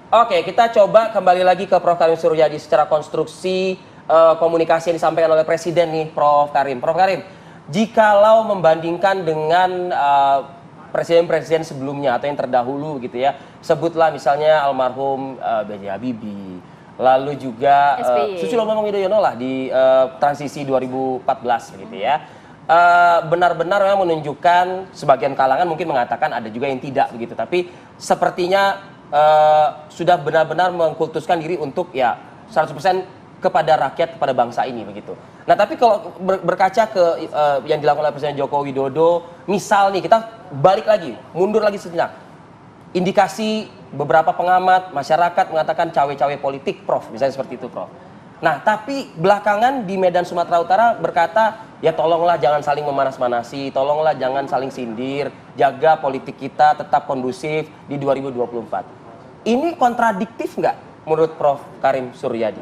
Oke, kita coba kembali lagi ke Prof. Karim Suryadi secara konstruksi komunikasi yang disampaikan oleh Presiden nih, Prof. Karim. Prof. Karim, jikalau membandingkan dengan presiden-presiden sebelumnya atau yang terdahulu gitu ya, sebutlah misalnya almarhum B.J. Habibie, lalu juga SBY. Susilo Bambang Yudhoyono lah di transisi 2014 gitu ya. Benar-benar memang menunjukkan sebagian kalangan mungkin mengatakan ada juga yang tidak begitu, tapi sepertinya sudah benar-benar mengkultuskan diri untuk ya 100% kepada rakyat, kepada bangsa ini begitu. Nah, tapi kalau berkaca ke yang dilakukan oleh Presiden Joko Widodo, misal nih kita balik lagi, mundur lagi sejenak. Indikasi beberapa pengamat masyarakat mengatakan cawe-cawe politik, Prof, misalnya seperti itu, Prof. Nah, tapi belakangan di Medan Sumatera Utara berkata, ya tolonglah jangan saling memanas-manasi, tolonglah jangan saling sindir, jaga politik kita tetap kondusif di 2024. Ini kontradiktif nggak menurut Prof. Karim Suryadi?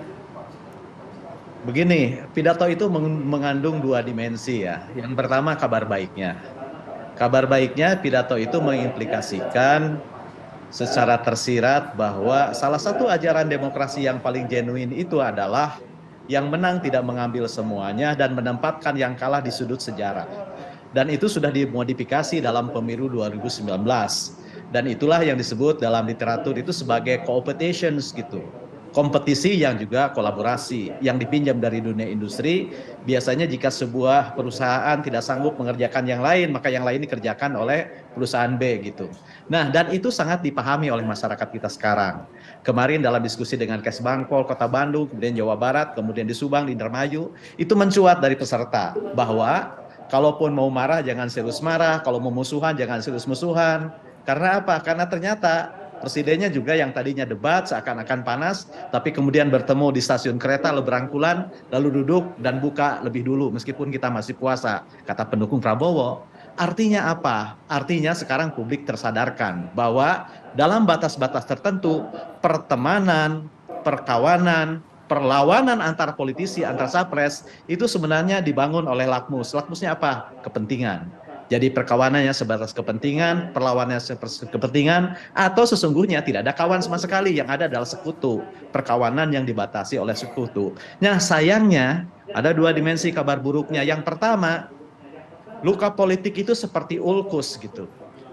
Begini, pidato itu mengandung dua dimensi ya. Yang pertama kabar baiknya. Kabar baiknya pidato itu mengimplikasikan secara tersirat bahwa salah satu ajaran demokrasi yang paling genuin itu adalah yang menang tidak mengambil semuanya dan menempatkan yang kalah di sudut sejarah. Dan itu sudah dimodifikasi dalam pemilu 2019. Dan itulah yang disebut dalam literatur itu sebagai competitions gitu. Kompetisi yang juga kolaborasi, yang dipinjam dari dunia industri. Biasanya jika sebuah perusahaan tidak sanggup mengerjakan yang lain, maka yang lain dikerjakan oleh perusahaan B gitu. Nah, dan itu sangat dipahami oleh masyarakat kita sekarang. Kemarin dalam diskusi dengan Kesbangpol Kota Bandung, kemudian Jawa Barat, kemudian di Subang, di Indramayu, itu mencuat dari peserta bahwa kalaupun mau marah jangan serius marah, kalau mau musuhan jangan serius musuhan. Karena apa? Karena ternyata presidennya juga yang tadinya debat seakan-akan panas, tapi kemudian bertemu di stasiun kereta lalu berangkulan, lalu duduk dan buka lebih dulu meskipun kita masih puasa, kata pendukung Prabowo. Artinya apa? Artinya sekarang publik tersadarkan bahwa dalam batas-batas tertentu pertemanan, perkawanan, perlawanan antar politisi, antar capres itu sebenarnya dibangun oleh lakmus. Lakmusnya apa? Kepentingan. Jadi perkawanannya sebatas kepentingan, perlawanannya sebatas kepentingan, atau sesungguhnya tidak ada kawan sama sekali, yang ada adalah sekutu. Perkawanan yang dibatasi oleh sekutu. Nah, sayangnya ada dua dimensi kabar buruknya. Yang pertama, luka politik itu seperti ulkus gitu.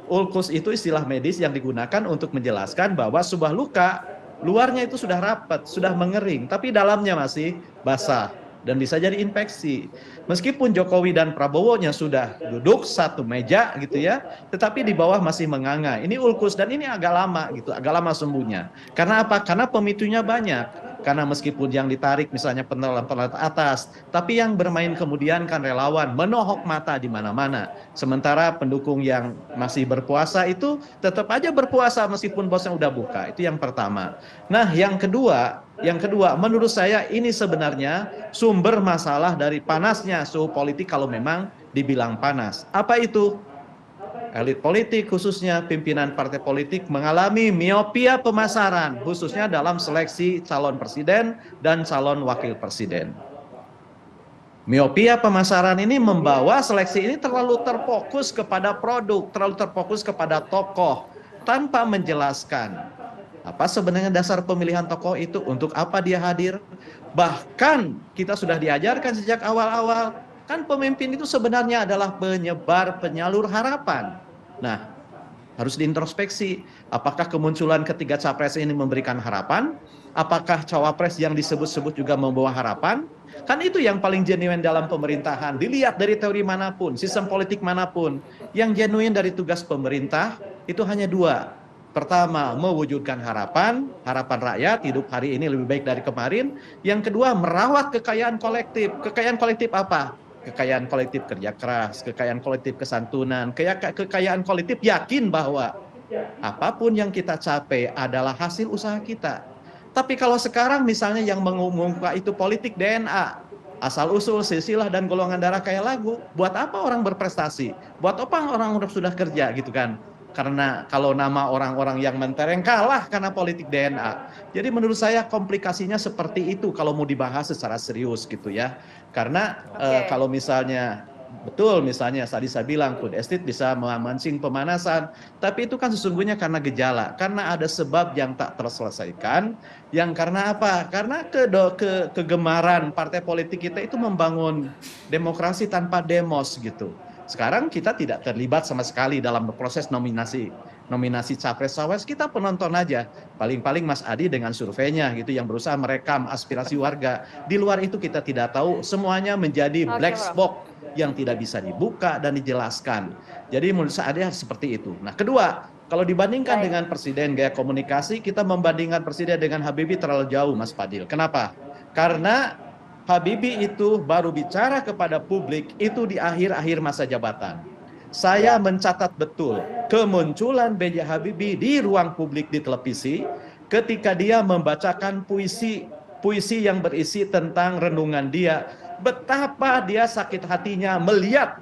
Ulkus itu istilah medis yang digunakan untuk menjelaskan bahwa sebuah luka luarnya itu sudah rapat, sudah mengering, tapi dalamnya masih basah dan bisa jadi infeksi. Meskipun Jokowi dan Prabowo-nya sudah duduk satu meja gitu ya, tetapi di bawah masih menganga. Ini ulkus dan ini agak lama gitu, agak lama sembuhnya. Karena apa? Karena pemicunya banyak. Karena meskipun yang ditarik misalnya penelan-penelan atas, tapi yang bermain kemudian kan relawan, menohok mata di mana-mana. Sementara pendukung yang masih berpuasa itu tetap aja berpuasa meskipun bosnya udah buka. Itu yang pertama. Nah, yang kedua, menurut saya ini sebenarnya sumber masalah dari panasnya suhu politik kalau memang dibilang panas. Apa itu? Elit politik khususnya pimpinan partai politik mengalami miopia pemasaran khususnya dalam seleksi calon presiden dan calon wakil presiden. Miopia pemasaran ini membawa seleksi ini terlalu terfokus kepada produk, terlalu terfokus kepada tokoh tanpa menjelaskan apa sebenarnya dasar pemilihan tokoh itu, untuk apa dia hadir. Bahkan kita sudah diajarkan sejak awal-awal, kan pemimpin itu sebenarnya adalah penyebar, penyalur harapan. Nah, harus diintrospeksi. Apakah kemunculan ketiga capres ini memberikan harapan? Apakah cawapres yang disebut-sebut juga membawa harapan? Kan itu yang paling genuine dalam pemerintahan. Dilihat dari teori manapun, sistem politik manapun. Yang genuine dari tugas pemerintah itu hanya dua. Pertama, mewujudkan harapan rakyat, hidup hari ini lebih baik dari kemarin. Yang kedua, merawat kekayaan kolektif. Kekayaan kolektif apa? Kekayaan kolektif kerja keras, kekayaan kolektif kesantunan, kekayaan kolektif yakin bahwa apapun yang kita capai adalah hasil usaha kita. Tapi kalau sekarang misalnya yang mengumumkan itu politik DNA, asal-usul, silsilah, dan golongan darah kayak lagu, buat apa orang berprestasi? Buat apa orang sudah kerja gitu kan? Karena kalau nama orang-orang yang mentereng kalah karena politik DNA. Jadi menurut saya komplikasinya seperti itu kalau mau dibahas secara serius gitu ya. Karena kalau misalnya betul misalnya tadi saya bilang food estate bisa memancing pemanasan, tapi itu kan sesungguhnya karena gejala, karena ada sebab yang tak terselesaikan, yang karena apa? Karena kegemaran partai politik kita itu membangun demokrasi tanpa demos gitu. Sekarang kita tidak terlibat sama sekali dalam proses nominasi capres-cawapres, kita penonton aja. Paling-paling Mas Adi dengan surveinya gitu yang berusaha merekam aspirasi warga. Di luar itu kita tidak tahu, semuanya menjadi black box yang tidak bisa dibuka dan dijelaskan. Jadi menurut saya seperti itu. Nah, kedua, kalau dibandingkan dengan presiden gaya komunikasi, kita membandingkan presiden dengan Habibie terlalu jauh, Mas Fadil. Kenapa? Karena Habibie itu baru bicara kepada publik itu di akhir-akhir masa jabatan. Saya mencatat betul kemunculan B.J. Habibie di ruang publik di televisi ketika dia membacakan puisi yang berisi tentang renungan dia. Betapa dia sakit hatinya melihat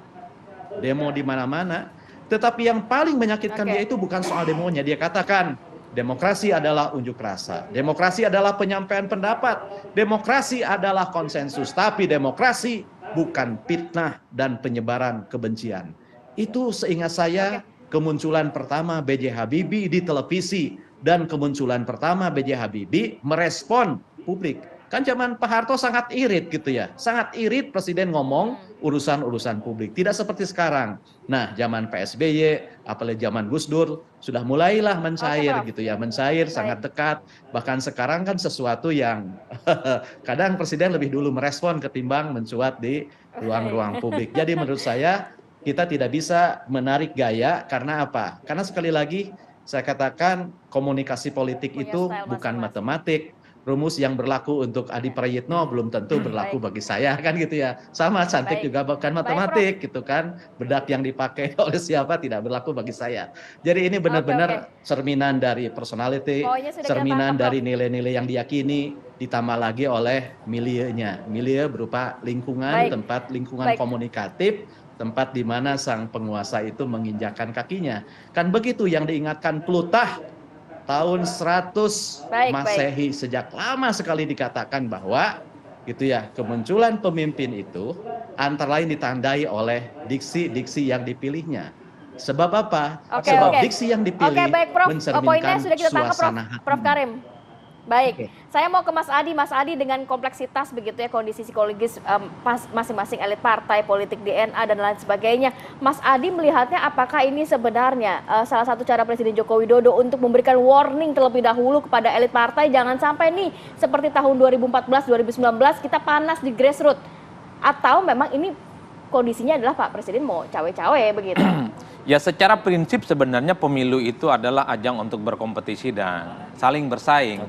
demo di mana-mana. Tetapi yang paling menyakitkan dia itu bukan soal demonya. Dia katakan, demokrasi adalah unjuk rasa. Demokrasi adalah penyampaian pendapat. Demokrasi adalah konsensus. Tapi demokrasi bukan fitnah dan penyebaran kebencian. Itu seingat saya kemunculan pertama B.J. Habibie di televisi. Dan kemunculan pertama B.J. Habibie merespon publik. Kan zaman Pak Harto sangat irit gitu ya. Sangat irit presiden ngomong urusan-urusan publik. Tidak seperti sekarang. Nah, zaman PSBY, apalagi zaman Gus Dur, sudah mulailah mencair gitu ya. Mencair, sangat dekat. Bahkan sekarang kan sesuatu yang kadang presiden lebih dulu merespon ketimbang mencuat di ruang-ruang publik. Jadi menurut saya, kita tidak bisa menarik gaya karena apa? Karena sekali lagi, saya katakan komunikasi politik itu bukan matematik. Rumus yang berlaku untuk Adi Prayitno belum tentu berlaku bagi saya kan gitu ya. Sama cantik juga bukan matematik gitu kan. Bedak yang dipakai oleh siapa tidak berlaku bagi saya. Jadi ini benar-benar cerminan dari personality, cerminan dari nilai-nilai yang diyakini, ditambah lagi oleh milieunya. Milieu berupa lingkungan, tempat lingkungan komunikatif, tempat di mana sang penguasa itu menginjakan kakinya. Kan begitu yang diingatkan Plutah tahun 100 Masehi, sejak lama sekali dikatakan bahwa gitu ya, kemunculan pemimpin itu antara lain ditandai oleh diksi-diksi yang dipilihnya. Sebab apa? Sebab diksi yang dipilih mencerminkan suasana hati. Prof. Karim. Baik, saya mau ke Mas Adi. Mas Adi, dengan kompleksitas begitu ya kondisi psikologis masing-masing elit partai, politik DNA dan lain sebagainya, Mas Adi melihatnya apakah ini sebenarnya salah satu cara Presiden Joko Widodo untuk memberikan warning terlebih dahulu kepada elit partai, jangan sampai nih seperti tahun 2014-2019 kita panas di grassroots, atau memang ini kondisinya adalah Pak Presiden mau cawe-cawe begitu? Ya, secara prinsip sebenarnya pemilu itu adalah ajang untuk berkompetisi dan saling bersaing.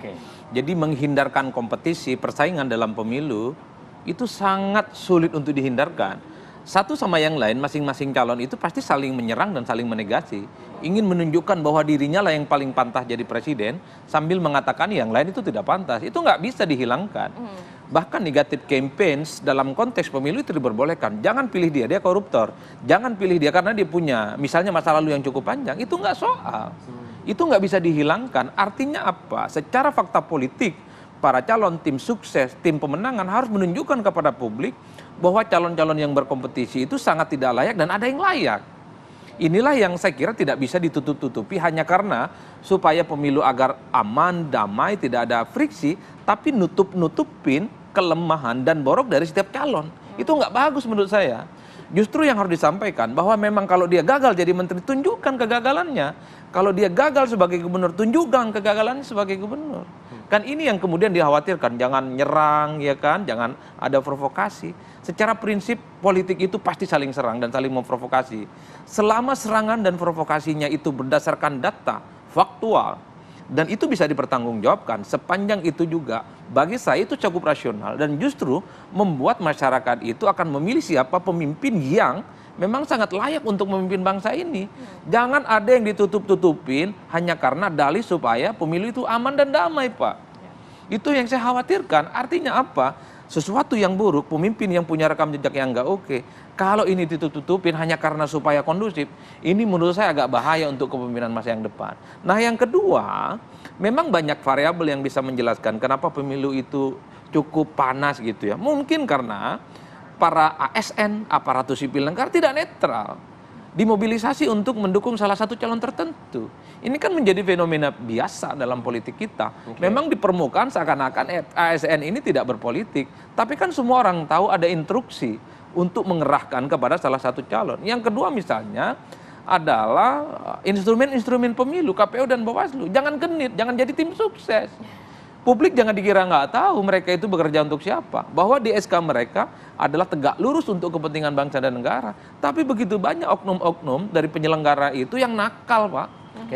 Jadi menghindarkan kompetisi, persaingan dalam pemilu itu sangat sulit untuk dihindarkan. Satu sama yang lain, masing-masing calon itu pasti saling menyerang dan saling menegasi. Ingin menunjukkan bahwa dirinya lah yang paling pantas jadi presiden, sambil mengatakan yang lain itu tidak pantas. Itu nggak bisa dihilangkan. Bahkan negatif campaigns dalam konteks pemilu itu diperbolehkan. Jangan pilih dia, dia koruptor. Jangan pilih dia karena dia punya misalnya masa lalu yang cukup panjang. Itu nggak soal. Itu nggak bisa dihilangkan. Artinya apa? Secara fakta politik, para calon tim sukses, tim pemenangan harus menunjukkan kepada publik bahwa calon-calon yang berkompetisi itu sangat tidak layak dan ada yang layak. Inilah yang saya kira tidak bisa ditutup-tutupi hanya karena supaya pemilu agar aman, damai, tidak ada friksi, tapi nutup-nutupin kelemahan dan borok dari setiap calon. Itu nggak bagus menurut saya. Justru yang harus disampaikan bahwa memang kalau dia gagal jadi menteri, tunjukkan kegagalannya. Kalau dia gagal sebagai gubernur, tunjukkan kegagalannya sebagai gubernur. Kan ini yang kemudian dikhawatirkan, jangan nyerang ya kan, jangan ada provokasi. Secara prinsip politik itu pasti saling serang dan saling memprovokasi. Selama serangan dan provokasinya itu berdasarkan data, faktual, dan itu bisa dipertanggungjawabkan, sepanjang itu juga bagi saya itu cukup rasional dan justru membuat masyarakat itu akan memilih siapa pemimpin yang memang sangat layak untuk memimpin bangsa ini. Jangan ada yang ditutup-tutupin hanya karena dalih supaya pemilu itu aman dan damai, Pak. Itu yang saya khawatirkan. Artinya apa? Sesuatu yang buruk, pemimpin yang punya rekam jejak yang nggak oke, kalau ini ditutup-tutupin hanya karena supaya kondusif, ini menurut saya agak bahaya untuk kepemimpinan masa yang depan. Nah, yang kedua, memang banyak variabel yang bisa menjelaskan kenapa pemilu itu cukup panas gitu ya. Mungkin karena para ASN, aparatur sipil negara tidak netral. Dimobilisasi untuk mendukung salah satu calon tertentu. Ini kan menjadi fenomena biasa dalam politik kita. Memang di permukaan seakan-akan ASN ini tidak berpolitik, tapi kan semua orang tahu ada instruksi untuk mengerahkan kepada salah satu calon. Yang kedua misalnya adalah instrumen-instrumen pemilu, KPU dan Bawaslu. Jangan genit, jangan jadi tim sukses. Publik jangan dikira nggak tahu mereka itu bekerja untuk siapa. Bahwa di SK mereka adalah tegak lurus untuk kepentingan bangsa dan negara. Tapi begitu banyak oknum-oknum dari penyelenggara itu yang nakal, Pak.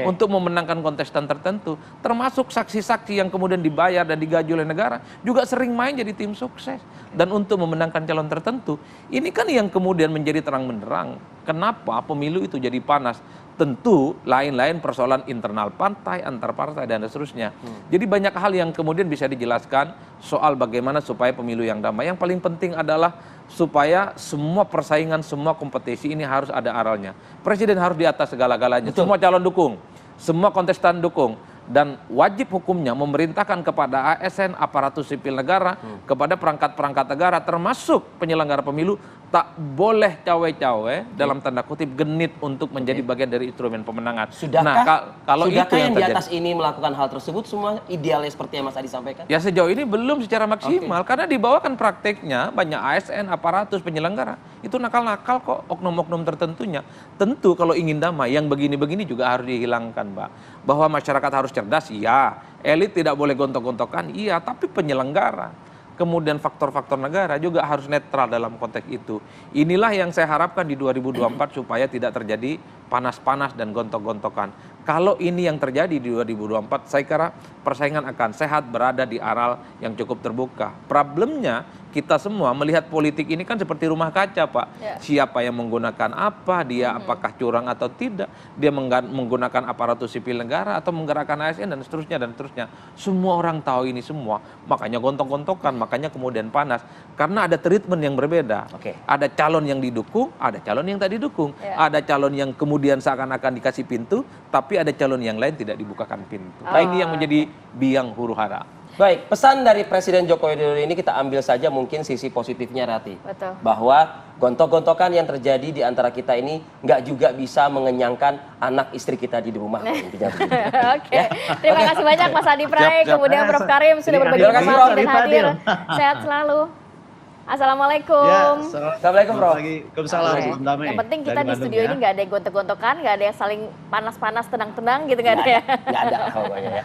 Untuk memenangkan kontestan tertentu. Termasuk saksi-saksi yang kemudian dibayar dan digaji oleh negara. Juga sering main jadi tim sukses. Dan untuk memenangkan calon tertentu. Ini kan yang kemudian menjadi terang benderang. Kenapa pemilu itu jadi panas. Tentu lain-lain persoalan internal partai, antar partai, dan seterusnya. Jadi banyak hal yang kemudian bisa dijelaskan soal bagaimana supaya pemilu yang damai. Yang paling penting adalah supaya semua persaingan, semua kompetisi ini harus ada aralnya. Presiden harus di atas segala-galanya. Semua calon dukung, semua kontestan dukung. Dan wajib hukumnya memerintahkan kepada ASN, aparatur sipil negara, kepada perangkat-perangkat negara, termasuk penyelenggara pemilu, tak boleh cawe-cawe, dalam tanda kutip genit untuk menjadi bagian dari instrumen pemenangan. Kalau itu yang di terjadi, atas ini melakukan hal tersebut semua idealnya seperti yang Mas Adi sampaikan? ya sejauh ini belum secara maksimal, karena di bawah kan prakteknya banyak ASN, aparatus, penyelenggara, itu nakal-nakal kok, oknum-oknum tertentunya. Tentu kalau ingin damai, yang begini-begini juga harus dihilangkan, Mbak. Bahwa masyarakat harus cerdas, iya. Elit tidak boleh gontok-gontokan, iya. Tapi penyelenggara, kemudian faktor-faktor negara juga harus netral dalam konteks itu. Inilah yang saya harapkan di 2024 supaya tidak terjadi panas-panas dan gontok-gontokan. Kalau ini yang terjadi di 2024, saya kira persaingan akan sehat, berada di aral yang cukup terbuka. Problemnya kita semua melihat politik ini kan seperti rumah kaca, Pak. Siapa yang menggunakan apa, dia apakah curang atau tidak, dia menggunakan aparatur sipil negara atau menggerakkan ASN dan seterusnya dan seterusnya. Semua orang tahu ini semua, makanya gontok-gontokan, makanya kemudian panas. Karena ada treatment yang berbeda. Ada calon yang didukung, ada calon yang tak didukung. Ada calon yang kemudian seakan-akan dikasih pintu, tapi ada calon yang lain tidak dibukakan pintu. Ini yang menjadi biang huru hara. Baik, pesan dari Presiden Joko Widodo ini kita ambil saja mungkin sisi positifnya, Rati. Betul. Bahwa gontok-gontokan yang terjadi di antara kita ini nggak juga bisa mengenyangkan anak istri kita di rumah. Intinya begitu. Oke. Terima kasih banyak Mas Adi Pray, kemudian Prof Karim sudah berbagi Terima kasih, informasi Prof. dan hadir. Sehat selalu. Assalamualaikum. Assalamualaikum, Prof. Waalaikumsalam. Salam damai. Yang penting kita Dari di Bandung, studio ya. ini nggak ada yang gontok-gontokan, nggak ada yang saling panas-panas, tenang-tenang gitu, nggak ada ya. Nggak ada pokoknya ya.